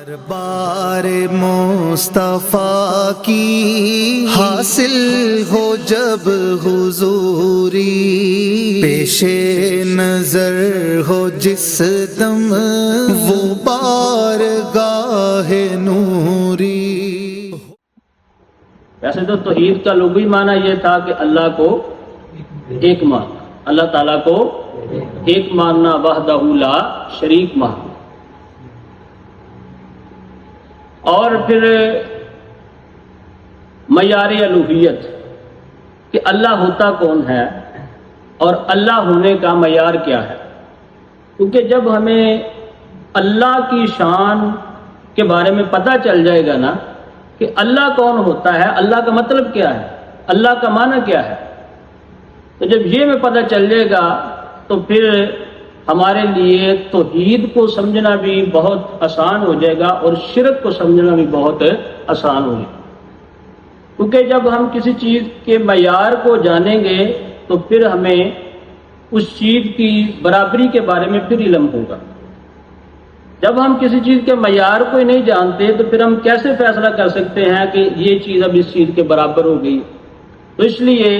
دربار مصطفیٰ کی حاصل ہو جب حضوری، پیش نظر ہو جس دم وہ بارگاہ نوری۔ ویسے تو توحید کا لغوی معنی یہ تھا کہ اللہ کو ایک ماننا، اللہ تعالیٰ کو ایک ماننا، وحدہ لا شریک ماننا۔ اور پھر معیار الوہیت کہ اللہ ہوتا کون ہے اور اللہ ہونے کا معیار کیا ہے، کیونکہ جب ہمیں اللہ کی شان کے بارے میں پتہ چل جائے گا نا کہ اللہ کون ہوتا ہے، اللہ کا مطلب کیا ہے، اللہ کا معنی کیا ہے، تو جب یہ ہمیں پتہ چل جائے گا تو پھر ہمارے لیے توحید کو سمجھنا بھی بہت آسان ہو جائے گا اور شرک کو سمجھنا بھی بہت آسان ہو جائے گا، کیونکہ جب ہم کسی چیز کے معیار کو جانیں گے تو پھر ہمیں اس چیز کی برابری کے بارے میں پھر علم ہوگا۔ جب ہم کسی چیز کے معیار کو ہی نہیں جانتے تو پھر ہم کیسے فیصلہ کر سکتے ہیں کہ یہ چیز اب اس چیز کے برابر ہو گئی؟ تو اس لیے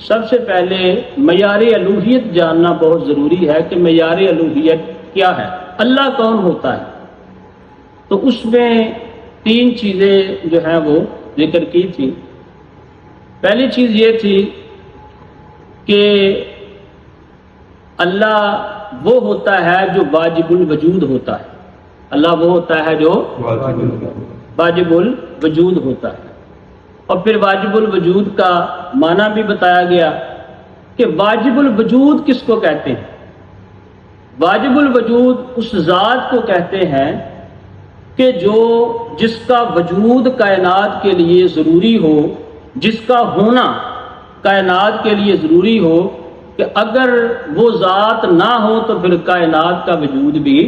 سب سے پہلے معیار الوہیت جاننا بہت ضروری ہے کہ معیار الوہیت کیا ہے، اللہ کون ہوتا ہے۔ تو اس میں تین چیزیں جو ہیں وہ ذکر کی تھی۔ پہلی چیز یہ تھی کہ اللہ وہ ہوتا ہے جو واجب الوجود ہوتا ہے، اللہ وہ ہوتا ہے جو واجب الوجود ہوتا ہے۔ اور پھر واجب الوجود کا معنی بھی بتایا گیا کہ واجب الوجود کس کو کہتے ہیں۔ واجب الوجود اس ذات کو کہتے ہیں کہ جس کا وجود کائنات کے لیے ضروری ہو، جس کا ہونا کائنات کے لیے ضروری ہو، کہ اگر وہ ذات نہ ہو تو پھر کائنات کا وجود بھی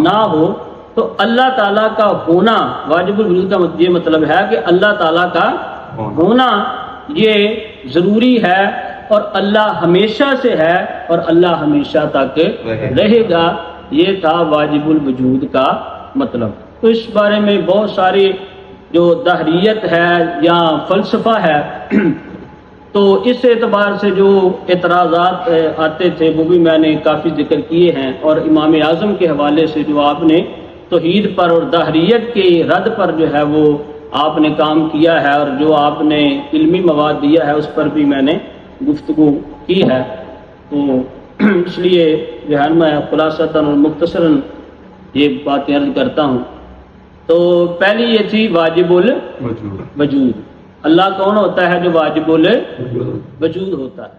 نہ ہو۔ تو اللہ تعالیٰ کا ہونا، واجب الوجود کا یہ مطلب ہے کہ اللہ تعالیٰ کا ہونا یہ ضروری ہے، اور اللہ ہمیشہ سے ہے اور اللہ ہمیشہ تک رہے گا، یہ تھا واجب الوجود کا مطلب۔ تو اس بارے میں بہت ساری جو دہریت ہے یا فلسفہ ہے تو اس اعتبار سے جو اعتراضات آتے تھے وہ بھی میں نے کافی ذکر کیے ہیں، اور امام اعظم کے حوالے سے جو آپ نے توحید پر اور دہریت کے رد پر جو ہے وہ آپ نے کام کیا ہے، اور جو آپ نے علمی مواد دیا ہے اس پر بھی میں نے گفتگو کی ہے۔ تو اس لیے جو ہے میں خلاصتاً اور مختصراً یہ باتیں عرض کرتا ہوں۔ تو پہلی یہ تھی واجب الوجود، اللہ کون ہوتا ہے جو واجب الوجود ہوتا ہے۔